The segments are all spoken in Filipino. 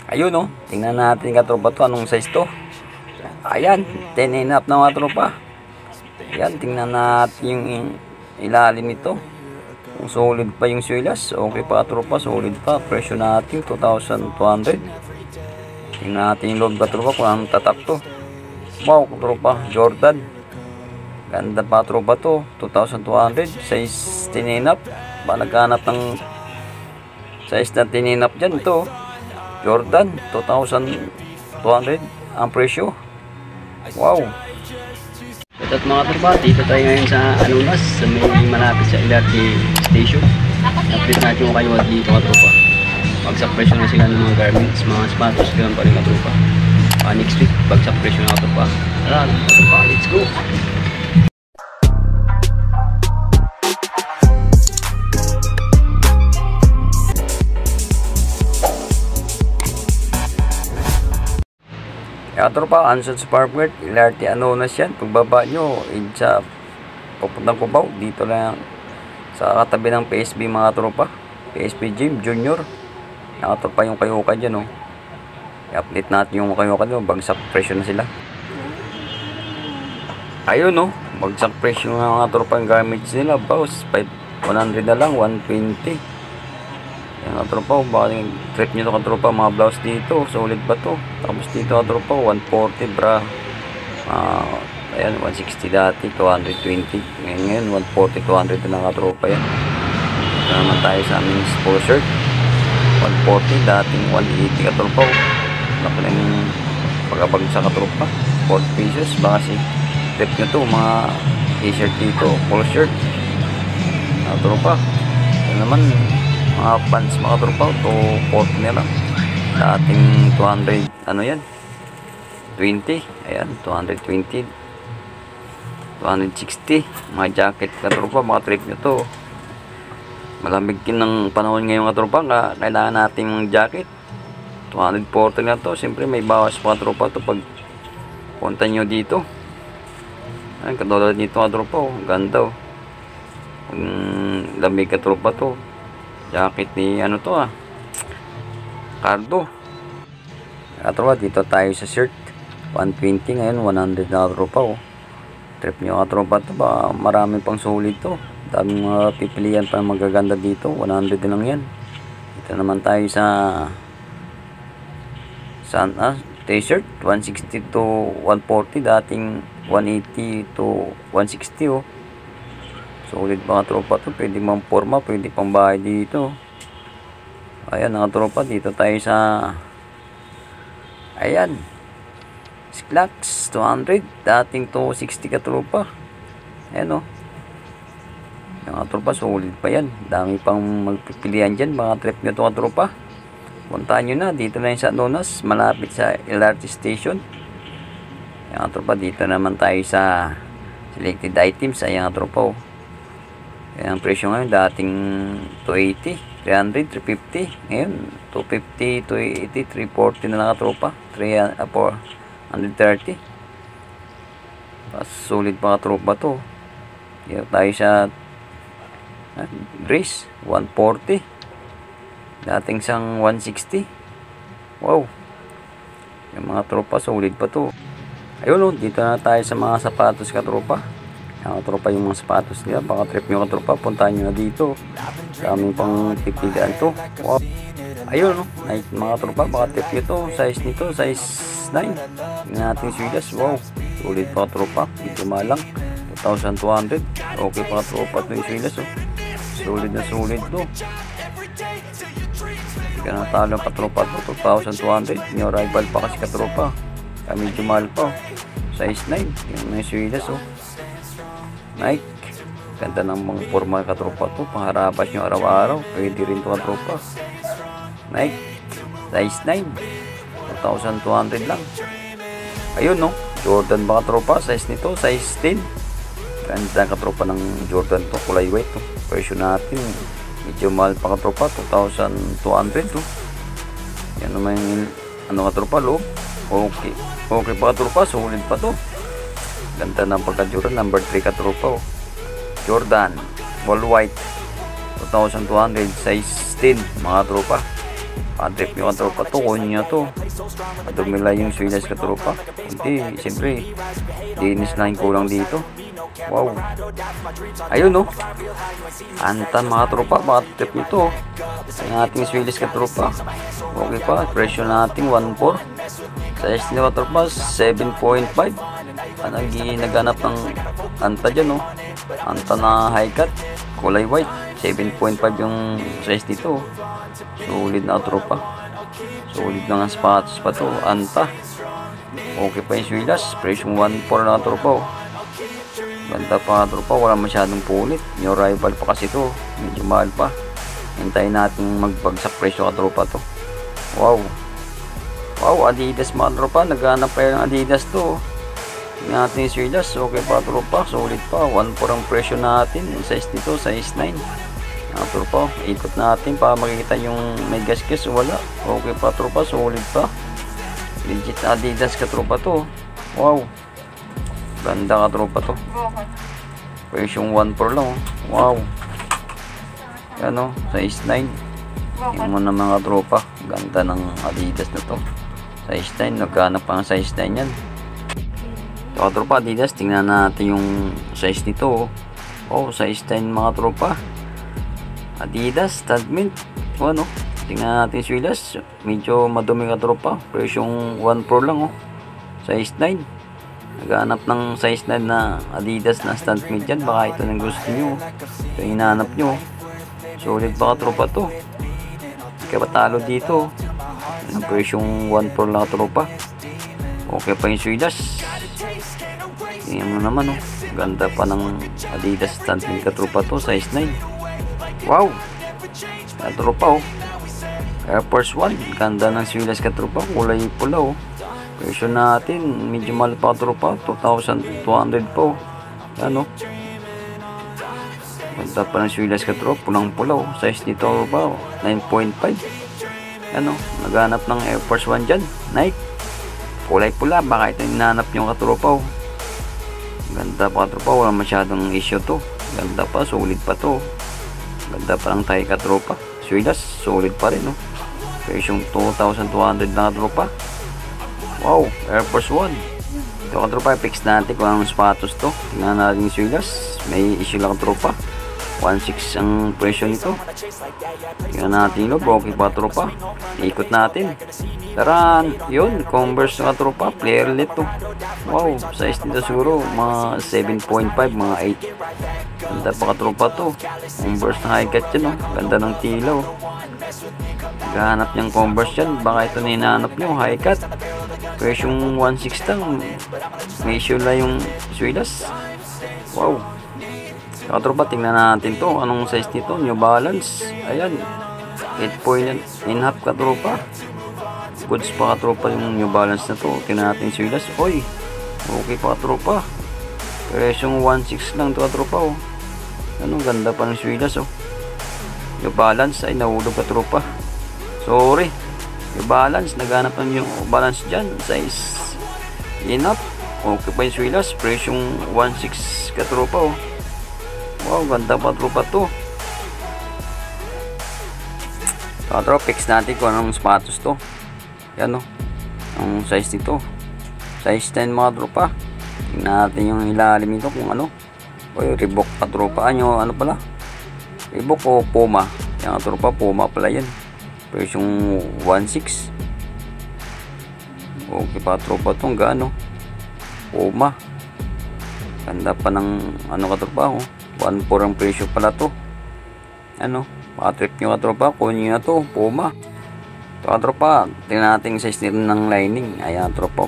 Ayun no, tingnan natin katropa to, anong size to. Ayan, 10.5 na mga tropa. Ayan, tingnan natin yung ilalim nito. Kung solid pa yung swilas, okay pa katropa, solid pa. Presyo natin 2,200. Tingnan natin yung loob katropa kung anong tatak to. Wow katropa, Jordan. Ganda pa katropa to, 2,200. Size 10.5. Ba naghanap ng size na 10.5 dyan to. Jordan, 2,200 ang presyo. Wow. At mga tropa, dito tayo ngayon sa Anunas, sa may malapit sa LRT station. Update natin kayo dito mga tropa. Bagsak presyo na sila ng mga garments, mga sapatos, ganun pa rin mga tropa. Next week, bagsak presyo na mga tropa. Tara, mga tropa, let's go! Kaya tropa, Anson's Parkway, LRT Anunas yan. Pagbaba nyo, sa papuntang Cubao, dito lang sa katabi ng PSB mga tropa. PSB Gym Junior. Nakatropa yung kayuka dyan, oh. I-update natin yung kayuka dyan, bagsak presyo na sila. Ayun, oh, bagsak presyo ng mga tropa yung garments nila. Boss, 100 na lang, 120. Yan katropa, baka yung trip nyo ito katropa, mga blouse dito, solid ba to? Tapos dito katropa, 140 bra. Ayan, 160 dati, 220. Ngayon, 140, 200 na katropa yan. Ito naman tayo sa aming full shirt. 140, dating 180 katropa. Laki lang yung pagkabag sa katropa. 40 pesos, baka si trip nyo to, mga t-shirt dito, full shirt. Katropa, yan naman, mga pants mga tropa, 240 na lang. Dating 200, ano yan, 20, ayan, 220, 260. Mga jacket katropa, mga trip nyo to. Malamig ng panahon ngayon katropa, kailangan natin ng jacket. 240 na to, siyempre may bawas mga tropa to pag punta nyo dito. Ayan, katulad nito katropa, oh, ganda, oh. Lamig katropa to. Jacket ni ano to, Cardo. Katropa, dito tayo sa shirt, 120, ngayon 100 na katropa, oh. Trip nyo katropa to, ba marami pang solid to. Daming mga pipilian pa magaganda dito, 100 lang yan. Dito naman tayo sa t-shirt, 160 to 140, dating 180 to 160, oh. Solid mga tropa to, pwede mang forma, pwede pang bahay dito. Ayan mga tropa, dito tayo sa, ayan, Slacks 200, dating 260 ka tropa. Ayan, oh. Yung mga tropa, solid pa yan. Dami pang magpipilian dyan, mga trip nyo to mga tropa. Puntahan nyo na, dito na yung sa Anunas, malapit sa LRT station. Ayan mga tropa, dito naman tayo sa selected items. Ayan mga tropa, oh. Kaya ang presyo ngayon, dating 280, 300, 350. Ngayon, 250, 280, 340 na nakatropa. 430. Solid pa katropa to. Kaya tayo sa Breeze, 140. Dating sang 160. Wow. Yung mga tropa, solid pa to. Ayun, dito na tayo sa mga sapatos katropa. Mga tropa, yung mga sapatos nila, baka trip nyo katropa, puntahan nyo na dito. Daming pang pipilian to. Wow. Ayun, no? Mga tropa, baka trip nyo to. Size nito, size 9. Tingnan natin swilas. Wow, solid pa tropa, dito malang 2,200. Okay pa tropa ito yung swilas, oh. Solid na solid to. Hindi ka natalo pa tropa to, 2,200. New arrival pa kasi katropa, medyo mahal pa, oh. Size 9, yung may swilas, oh. Nike, ganda ng mga formal katropa to, pangharabas nyo araw-araw, pwede rin to katropa. Nike, size 9, 2,200 lang. Ayun, no, Jordan ba katropa, size nito, size 10. Ganda katropa ng Jordan to, kulay white to. Presyo natin, medyo mahal pa katropa, 2,200 to. Yan naman yung ano katropa, loob. Okay, okay pa katropa, solid pa to. Ganda ng pagka-Jordan, number 3 katropa, oh. Jordan, all white, 2,200, size 10 mga tropa. Padrip yung katropa to, kunin nyo to. Madumila yung swilas katropa. Hindi, siyempre, dinis lang yung kulang dito. Wow. Ayun no. Antan mga tropa, baka trip nito. Ang ating swilis katropa. Okay pa, presyo natin 1.4. Size nila katropa, 7.5. Naghanap ng anta dyan no. Anta na high cut, kulay white. 7.5 yung size dito. Solid na tropa. Solid na nga sapatos pa to. Anta. Okay pa yung swilas. Presyo 1.4 na tropa. Ganda pa tropa. Wala masyadong pulit. New arrival pa kasi to. Medyo mahal pa. Hintayin natin magbagsak presyo ka tropa to. Wow. Wow, Adidas mga tropa. Naghanap pa yung Adidas to. Tingnan natin yung swilas. Okay pa tropa. Solid pa. 1.4 ang presyo natin. Yung size dito, size 9. Tropa, ikot natin para makikita yung may gasgas. Wala. Okay pa tropa, solid pa. Legit Adidas ka tropa to. Wow. Ganda ka tropa to. Presyong 1.4 lang. Wow. Yan o, size 9. Yung mo na mga tropa. Ganda ng Adidas na to. Size 9, naghanap pa ng size 9 yan. Ito tropa, Adidas. Tingnan natin yung size nito. Oh, size 10 mga tropa. Adidas, Stadmint. O ano, tingnan natin swilas. Medyo madumi ka tropa. Presyong 1.4 lang oh. Size 9. Naghanap ng size 9 na Adidas na Stadmint dyan. Baka ito nang gusto nyo. Ito yung hinahanap nyo. Solid pa ka tropa to. Hindi ka patalo dito. Presyong 1.4 lang ka tropa. Okay pa yung swilas. Tingnan mo naman oh. Ganda pa ng Adidas Stadmint ka tropa to. Size 9. Wow, katropa oh. Air Force 1, ganda ng swilas katropa, kulay pula oh. Presyo natin, medyo mahal pa katropa, 2,200 po. Yan oh. Ganda pa ng swilas katropa, pulang pula oh. Size nito ba, 9.5. Yan oh, naghanap ng Air Force 1 dyan, Nike. Kulay pula, baka ito hinahanap yung katropa oh. Ganda pa katropa, wala masyadong issue to. Ganda pa, solid pa to. Ganda pa lang tayo katropa. Swilas, solid pa rin no. Presyong 2,200 na katropa. Wow, Air Force 1. Ito katropa, fix natin kung anong sapatos to. Tingnan natin yung swilas. May issue lang katropa. 1.6 ang presyo nito. Tingnan natin yung loob. Okay pa tropa. Ikot natin. Taran, yun, Converse na tropa, player lit to. Wow, size nito siguro mga 7.5, mga 8. Ganda pa katropa to. Converse na high cut yan oh. Ganda ng tilaw. Gahanap niyang Converse yan. Baka ito na hinahanap niyo, high cut. Presyong 1.6 lang. May issue lang yung swilas. Wow. Katropa, tingnan natin to. Anong size nito? New Balance. Ayan. 8.5 katropa. Goods pa katropa yung New Balance na to. Tingnan natin swilas. Oy. Okay pa katropa. Presyong 1.6 lang to katropa oh. Anong ganda pa ng swilas oh. New Balance. Ay, nahulog katropa. Sorry. New Balance. Naghanap ng New Balance dyan. Size enough. Okay pa yung swilas. Presyong 1.6 katropa oh. Wow, ganda pa tropa to. Tropa, fix natin kung anong sapatos to. Yan o. Ang size nito. Size 10 mga tropa. Tingnan natin yung ilalim nito kung ano. O yung Reebok pa tropa. Ano pala? Reebok o Puma. Yan tropa, Puma pala yan. Presyong 1.6. Okay pa tropa to. Ang gaano. Puma. Ganda pa ng ano ka tropa oh. 1.4 ang presyo pala to. Ano, makatrip nyo katropa, kunin nyo na to, Puma. Ito katropa, tingnan natin yung size nito ng lining. Ayan tropa,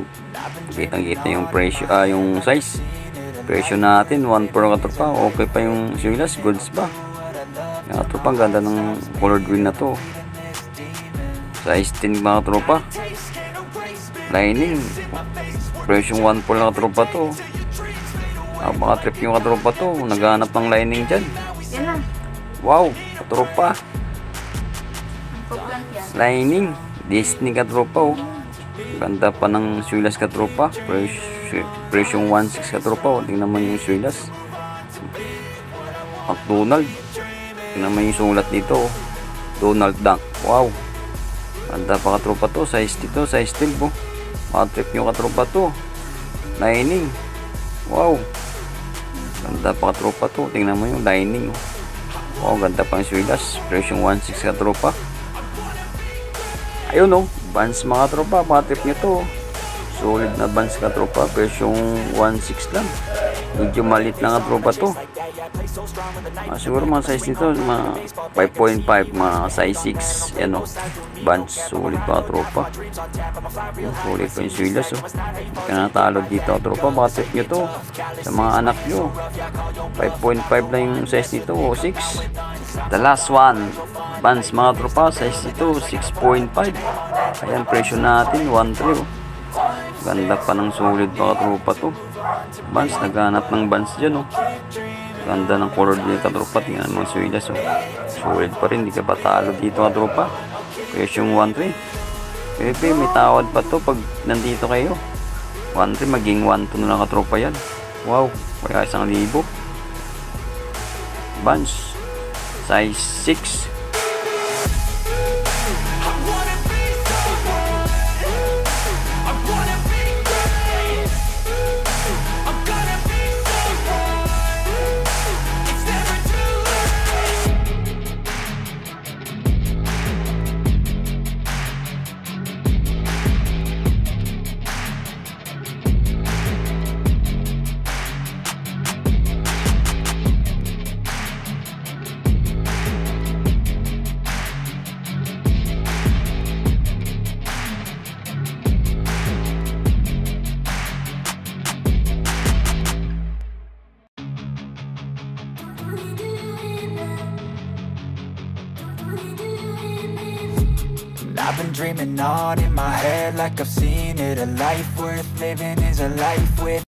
kitang-kita yung presyo, yung size. Presyo natin 1.4 katropa, okay pa yung swilas, goods pa. Ayan katropa, ganda ng colored green na to. Size 10 mga katropa. Lining, presyo 1.4 lang katropa to. Baka trip yung katropa to. Naghanap ng lining dyan. Wow, katropa. Lining. Disney katropa oh. Ganda pa ng swilas katropa. Presyong 1.6 katropa oh. Tingnan naman yung swilas. McDonald. Tingnan naman yung sulat dito oh. Donald Duck. Wow. Ganda pa katropa to. Size dito, size 12 oh. Trip nyo katropa to. Lining. Wow. Ganda pa katropa to. Tingnan mo yung lining oh. Wow, ganda pa yung swilas. Presyong 1.6 katropa. Ayun oh. Vans mga tropa. Trip nyo to. Solid na Vans katropa. Presyong 1.6 lang. Medyo malit lang katropa to. Siguro mga size nito mga 5.5, mga size 6. Yan o, Vans. Solid pa tropa. Solid pa yung swilas oh. Hindi ka natalo dito tropa. Baka trip nyo to sa mga anak nyo. 5.5 lang yung size nito o 6. The last one, Vans mga tropa. Size nito 6.5. Ayan, presyo natin 1.3 oh. Ganda pa ng solid pa tropa to. Vans, naghanap ng Vans dyan oh. Ganda ng color dito katropa. Tingnan mo swilas oh. Solid pa rin, hindi ka patalo dito katropa. Presyong 1.3. Pepe, may tawad pa to pag nandito kayo. 1.3 maging 1.2 na lang katropa yan. Wow, kaya 1,000. Vans, size 6. I've been dreaming on in my head like I've seen it. A life worth living is a life with